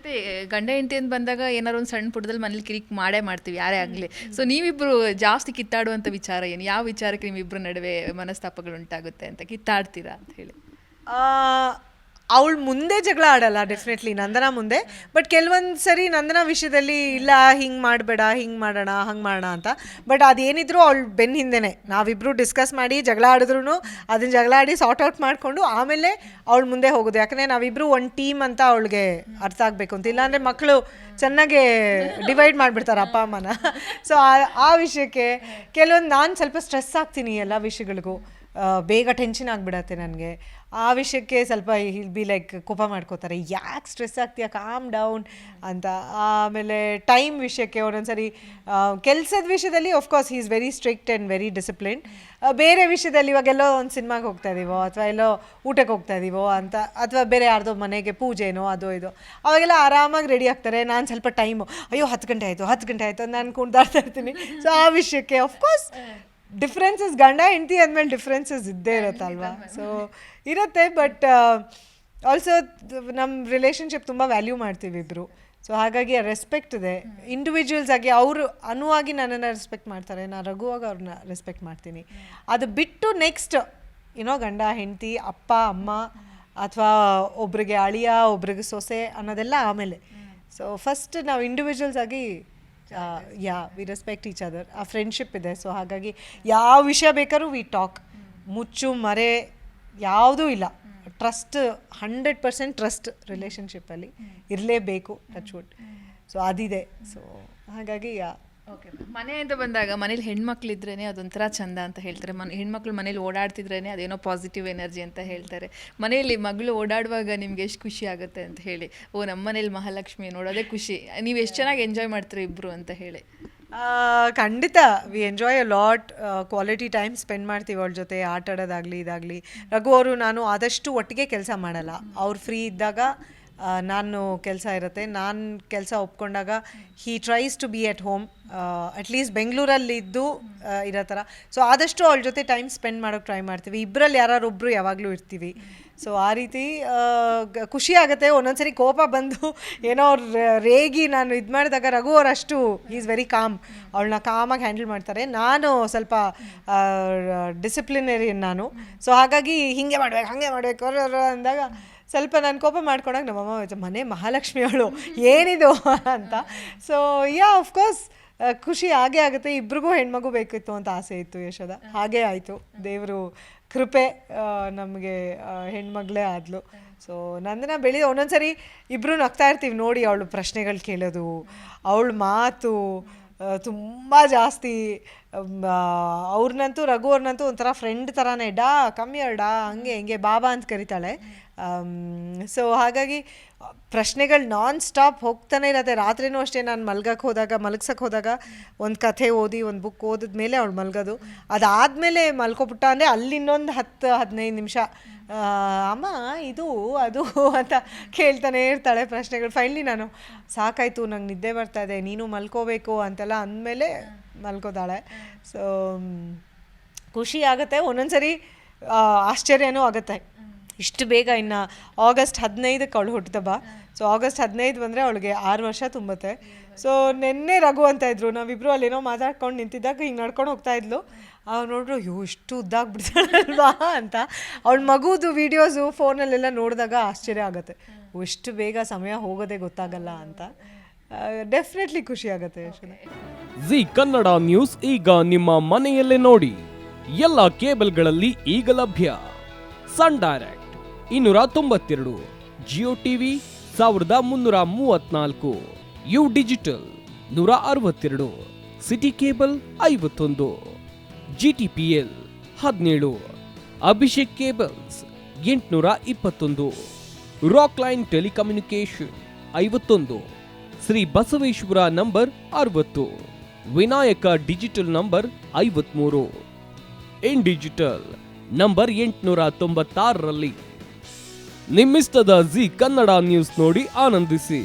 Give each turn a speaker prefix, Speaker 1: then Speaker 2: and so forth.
Speaker 1: ಮತ್ತೆ ಗಂಡ ಹೆಂಡತಿ ಅಂತ ಬಂದಾಗ ಏನಾರು ಒಂದು ಸಣ್ಣ ಪುಟ್ಟದಲ್ಲಿ ಮನೇಲಿ ಕಿರಿಕ್ ಮಾಡೇ ಮಾಡ್ತೀವಿ ಯಾರೇ ಆಗಲಿ. ಸೊ ನೀವಿಬ್ರು ಜಾಸ್ತಿ ಕಿತ್ತಾಡುವಂಥ ವಿಚಾರ ಏನು? ಯಾವ ವಿಚಾರಕ್ಕೆ ನಿಮ್ಮಿಬ್ಬರ ನಡುವೆ ಮನಸ್ತಾಪಗಳು ಉಂಟಾಗುತ್ತೆ ಅಂತ ಕಿತ್ತಾಡ್ತೀರಾ ಅಂತ ಹೇಳಿ?
Speaker 2: ಅವಳು ಮುಂದೆ ಜಗಳ ಆಡಲ್ಲ ಡೆಫಿನೆಟ್ಲಿ ನಂದನ ಮುಂದೆ, ಬಟ್ ಕೆಲವೊಂದು ಸರಿ ನಂದನ ವಿಷಯದಲ್ಲಿ ಇಲ್ಲ ಹಿಂಗೆ ಮಾಡಬೇಡ, ಹಿಂಗೆ ಮಾಡೋಣ, ಹಂಗೆ ಮಾಡೋಣ ಅಂತ. ಬಟ್ ಅದೇನಿದ್ರು ಅವಳು ಬೆನ್ನ ಹಿಂದೆನೆ ನಾವಿಬ್ಬರು ಡಿಸ್ಕಸ್ ಮಾಡಿ ಜಗಳ ಆಡಿದ್ರು ಅದನ್ನ ಜಗಳ ಆಡಿ ಸಾರ್ಟ್ ಔಟ್ ಮಾಡಿಕೊಂಡು ಆಮೇಲೆ ಅವಳು ಮುಂದೆ ಹೋಗೋದು. ಯಾಕಂದರೆ ನಾವಿಬ್ಬರು ಒಂದು ಟೀಮ್ ಅಂತ ಅವಳಿಗೆ ಅರ್ಥ ಆಗಬೇಕು ಅಂತ. ಇಲ್ಲಾಂದರೆ ಮಕ್ಕಳು ಚೆನ್ನಾಗೆ ಡಿವೈಡ್ ಮಾಡಿಬಿಡ್ತಾರೆ ಅಪ್ಪ ಅಮ್ಮನ. ಸೊ ಆ ವಿಷಯಕ್ಕೆ ಕೆಲವೊಂದು ನಾನು ಸ್ವಲ್ಪ ಸ್ಟ್ರೆಸ್ ಆಗ್ತೀನಿ ಎಲ್ಲ ವಿಷಯಗಳಿಗೂ, ಬೇಗ ಟೆನ್ಷನ್ ಆಗಿಬಿಡತ್ತೆ ನನಗೆ. ಆ ವಿಷಯಕ್ಕೆ ಸ್ವಲ್ಪ ಹಿಲ್ ಬಿ ಲೈಕ್ ಕೋಪ ಮಾಡ್ಕೋತಾರೆ, ಯಾಕೆ ಸ್ಟ್ರೆಸ್ ಆಗ್ತೀಯಾ, ಕಾಮ್ ಡೌನ್ ಅಂತ. ಆಮೇಲೆ ಟೈಮ್ ವಿಷಯಕ್ಕೆ ಒಂದೊಂದ್ಸರಿ ಕೆಲಸದ ವಿಷಯದಲ್ಲಿ of course he is very strict and very discipline. ಬೇರೆ ವಿಷಯದಲ್ಲಿ ಇವಾಗೆಲ್ಲೋ ಒಂದು ಸಿನಿಮಾಗೆ ಹೋಗ್ತಾ ಇದ್ದೀವೋ ಅಥವಾ ಎಲ್ಲೋ ಊಟಕ್ಕೆ ಹೋಗ್ತಾ ಇದ್ದೀವೋ ಅಂತ, ಅಥವಾ ಬೇರೆ ಯಾರ್ದೋ ಮನೆಗೆ ಪೂಜೆನೋ ಅದೋ ಇದೋ, ಅವಾಗೆಲ್ಲ ಆರಾಮಾಗಿ ರೆಡಿ ಆಗ್ತಾರೆ. ನಾನು ಸ್ವಲ್ಪ ಟೈಮು ಅಯ್ಯೋ 10 ಗಂಟೆ ಆಯಿತು ನಾನು ಕುಣ್ದಾಡ್ತಾ ಇರ್ತೀನಿ. ಸೊ ಆ ವಿಷಯಕ್ಕೆ ಆಫ್ಕೋರ್ಸ್ ಡಿಫ್ರೆನ್ಸಸ್, ಗಂಡ ಹೆಂಡತಿ ಅಂದಮೇಲೆ ಡಿಫ್ರೆನ್ಸಸ್ ಇದ್ದೇ ಇರುತ್ತಲ್ವಾ. ಸೊ ಇರುತ್ತೆ, ಬಟ್ ಆಲ್ಸೋ ನಮ್ಮ ರಿಲೇಷನ್ಶಿಪ್ ತುಂಬ ವ್ಯಾಲ್ಯೂ ಮಾಡ್ತೀವಿ ಇಬ್ಬರು. ಸೊ ಹಾಗಾಗಿ ರೆಸ್ಪೆಕ್ಟ್ ಇದೆ. ಇಂಡಿವಿಜುವಲ್ಸ್ ಆಗಿ ಅವರು ಅನುವಾಗಿ ನನ್ನನ್ನು ರೆಸ್ಪೆಕ್ಟ್ ಮಾಡ್ತಾರೆ, ನಾನು ರಘುವಾಗಿ ಅವ್ರನ್ನ ರೆಸ್ಪೆಕ್ಟ್ ಮಾಡ್ತೀನಿ. ಅದು ಬಿಟ್ಟು ನೆಕ್ಸ್ಟ್ ಗಂಡ ಹೆಂಡತಿ, ಅಪ್ಪ ಅಮ್ಮ, ಅಥವಾ ಒಬ್ರಿಗೆ ಅಳಿಯ ಒಬ್ರಿಗೆ ಸೊಸೆ ಅನ್ನೋದೆಲ್ಲ ಆಮೇಲೆ. ಸೊ ಫಸ್ಟ್ ನಾವು ಇಂಡಿವಿಜುವಲ್ಸ್ ಆಗಿ ವಿ ರೆಸ್ಪೆಕ್ಟ್ ಈಚ್ ಅದರ್. ಆ ಫ್ರೆಂಡ್ಶಿಪ್ ಇದೆ. ಸೊ ಹಾಗಾಗಿ ಯಾವ ವಿಷಯ ಬೇಕಾದ್ರೂ ವಿ ಟಾಕ್, ಮುಚ್ಚು ಮರೆ ಯಾವುದೂ ಇಲ್ಲ. ಟ್ರಸ್ಟ್ 100% ಟ್ರಸ್ಟ್ ರಿಲೇಷನ್ಶಿಪ್ಪಲ್ಲಿ ಇರಲೇಬೇಕು, ಟಚ್ ವುಡ್. ಸೊ ಅದಿದೆ. ಸೊ ಹಾಗಾಗಿ
Speaker 1: ಓಕೆ. ಮನೆ ಅಂತ ಬಂದಾಗ ಮನೇಲಿ ಹೆಣ್ಮಕ್ಳಿದ್ರೇ ಅದೊಂಥರ ಚಂದ ಅಂತ ಹೇಳ್ತಾರೆ. ಹೆಣ್ಮಕ್ಳು ಮನೇಲಿ ಓಡಾಡ್ತಿದ್ರೇ ಅದೇನೋ ಪಾಸಿಟಿವ್ ಎನರ್ಜಿ ಅಂತ ಹೇಳ್ತಾರೆ. ಮನೆಯಲ್ಲಿ ಮಗಳು ಓಡಾಡುವಾಗ ನಿಮ್ಗೆ ಎಷ್ಟು ಖುಷಿ ಆಗುತ್ತೆ ಅಂತ ಹೇಳಿ, ನಮ್ಮ ಮನೇಲಿ ಮಹಾಲಕ್ಷ್ಮಿ ನೋಡೋದೇ ಖುಷಿ, ನೀವು ಎಷ್ಟು ಚೆನ್ನಾಗಿ ಎಂಜಾಯ್ ಮಾಡ್ತೀರಿ ಇಬ್ಬರು ಅಂತ ಹೇಳಿ?
Speaker 2: ಖಂಡಿತ V enjoy a lot. Quality time spend ಮಾಡ್ತೀವಿ ಅವಳ ಜೊತೆ, ಆಟ ಆಡೋದಾಗಲಿ ಇದಾಗಲಿ. ರಘು ಅವರು ನಾನು ಆದಷ್ಟು ಒಟ್ಟಿಗೆ ಕೆಲಸ ಮಾಡಲ್ಲ. ಅವ್ರು ಫ್ರೀ ಇದ್ದಾಗ ನಾನು ಕೆಲಸ ಇರುತ್ತೆ, ನಾನು ಕೆಲಸ ಒಪ್ಕೊಂಡಾಗ he tries to be at home, at least ಬೆಂಗಳೂರಲ್ಲಿದ್ದು ಇರೋ ಥರ. ಸೊ ಆದಷ್ಟು ಅವಳ ಜೊತೆ ಟೈಮ್ ಸ್ಪೆಂಡ್ ಮಾಡೋಕ್ಕೆ ಟ್ರೈ ಮಾಡ್ತೀವಿ. ಇಬ್ಬರಲ್ಲಿ ಯಾರೊಬ್ಬರು ಯಾವಾಗಲೂ ಇರ್ತೀವಿ. ಸೊ ಆ ರೀತಿ ಖುಷಿ ಆಗುತ್ತೆ. ಒಂದೊಂದ್ಸರಿ ಕೋಪ ಬಂದು ಏನೋ ರೇಗಿ ನಾನು ಇದು ಮಾಡಿದಾಗ ರಘು ಅವ್ರು ಅಷ್ಟು ಈಸ್ ವೆರಿ ಕಾಮ್, ಅವಳನ್ನ ಕಾಮಾಗಿ ಹ್ಯಾಂಡಲ್ ಮಾಡ್ತಾರೆ. ನಾನು ಸ್ವಲ್ಪ ಡಿಸಿಪ್ಲಿನರಿ ನಾನು. ಸೊ ಹಾಗಾಗಿ ಹೀಗೆ ಮಾಡ್ಬೇಕು ಹಾಗೆ ಮಾಡಬೇಕು ಅಂದಾಗ ಸ್ವಲ್ಪ ನಾನು ಕೋಪ ಮಾಡ್ಕೊಂಡಾಗ ನಮ್ಮಮ್ಮ ಮನೆ ಮಹಾಲಕ್ಷ್ಮಿ ಅವಳು ಏನಿದು ಅಂತ. ಸೊ ಆಫ್ಕೋರ್ಸ್ ಖುಷಿ ಹಾಗೇ ಆಗುತ್ತೆ. ಇಬ್ರಿಗೂ ಹೆಣ್ಮಗು ಬೇಕಿತ್ತು ಅಂತ ಆಸೆ ಇತ್ತು ಯಶೋದ, ಹಾಗೇ ಆಯಿತು. ದೇವರು ಕೃಪೆ, ನಮಗೆ ಹೆಣ್ಮಗಳೇ ಆದ್ಲು. ಸೊ ನಂದನ ಬೆಳೆದು ಒಂದೊಂದ್ಸರಿ ಇಬ್ಬರು ನಗ್ತಾ ಇರ್ತೀವಿ ನೋಡಿ, ಅವಳು ಪ್ರಶ್ನೆಗಳು ಕೇಳೋದು, ಅವಳ ಮಾತು ತುಂಬ ಜಾಸ್ತಿ. ಅವ್ರನ್ನಂತೂ ರಘು ಅವ್ರನ್ನಂತೂ ಒಂಥರ ಫ್ರೆಂಡ್ ಥರನೇ, ಕಮ್ಮಿ ಹಂಗೆ ಹಿಂಗೆ ಬಾಬಾ ಅಂತ ಕರಿತಾಳೆ. ಸೊ ಹಾಗಾಗಿ ಪ್ರಶ್ನೆಗಳು ನಾನ್ ಸ್ಟಾಪ್ ಹೋಗ್ತಾನೆ ಇರತ್ತೆ. ರಾತ್ರಿನೂ ಅಷ್ಟೇ, ನಾನು ಮಲಗ್ಸಕ್ಕೆ ಹೋದಾಗ ಒಂದು ಕಥೆ ಓದಿ ಒಂದು ಬುಕ್ ಓದಿದ್ಮೇಲೆ ಅವಳು ಮಲಗೋದು. ಅದಾದಮೇಲೆ ಮಲ್ಕೊಬಿಟ್ಟ ಅಂದರೆ ಅಲ್ಲಿ ಇನ್ನೊಂದು 10-15 ನಿಮಿಷ ಅಮ್ಮ ಇದು ಅದು ಅಂತ ಕೇಳ್ತಾನೆ ಇರ್ತಾಳೆ ಪ್ರಶ್ನೆಗಳು. ಫೈನಲಿ ನಾನು ಸಾಕಾಯಿತು ನಂಗೆ ನಿದ್ದೆ ಬರ್ತಾಯಿದೆ ನೀನು ಮಲ್ಕೋಬೇಕು ಅಂತೆಲ್ಲ ಅಂದಮೇಲೆ ಮಲ್ಕೋತಾಳೆ. ಸೊ ಖುಷಿ ಆಗುತ್ತೆ. ಒಂದೊಂದ್ಸರಿ ಆಶ್ಚರ್ಯನೂ ಆಗುತ್ತೆ, ಇಷ್ಟು ಬೇಗ. ಇನ್ನು ಆಗಸ್ಟ್ 15ಕ್ಕೆ ಅವಳು ಹುಟ್ಟಿದಬ್ಬ. ಸೊ ಆಗಸ್ಟ್ 15 ಬಂದರೆ ಅವಳಿಗೆ 6 ವರ್ಷ ತುಂಬುತ್ತೆ. ಸೊ ನೆನ್ನೆ ರಘು ಅಂತ ಇದ್ರು, ನಾವಿಬ್ಬರು ಅಲ್ಲೇನೋ ಮಾತಾಡ್ಕೊಂಡು ನಿಂತಿದ್ದಾಗ ಹಿಂಗೆ ನಡ್ಕೊಂಡು ಹೋಗ್ತಾ ಇದ್ಲು. ಅವ್ರು ನೋಡ್ರು ಇಷ್ಟು ಉದ್ದಾಗ್ಬಿಡ್ತಾಳಲ್ವಾ ಅಂತ. ಅವಳ ಮಗುದು ವೀಡಿಯೋಸು ಫೋನಲ್ಲೆಲ್ಲ ನೋಡಿದಾಗ ಆಶ್ಚರ್ಯ ಆಗುತ್ತೆ, ಇಷ್ಟು ಬೇಗ ಸಮಯ ಹೋಗೋದೇ ಗೊತ್ತಾಗಲ್ಲ ಅಂತ. ಡೆಫಿನೆಟ್ಲಿ ಖುಷಿ ಆಗುತ್ತೆ ಯಶೋದ.
Speaker 3: ಜಿ ಕನ್ನಡ ನ್ಯೂಸ್ ಈಗ ನಿಮ್ಮ ಮನೆಯಲ್ಲೇ ನೋಡಿ. ಎಲ್ಲ ಕೇಬಲ್ಗಳಲ್ಲಿ ಈಗ ಲಭ್ಯ. Sun Direct 292, Jio TV 1334, U digital 162, city cable 51, GTPL 17, Abhishek cables 821, rock line telecommunication 51, Shri Basaveshwara number 60, Vinayaka digital number 53, in digital number 896ರಲ್ಲಿ. ನಿಮ್ಮಿಸ್ತದ ಜಿ ಕನ್ನಡ ನ್ಯೂಸ್ ನೋಡಿ ಆನಂದಿಸಿ.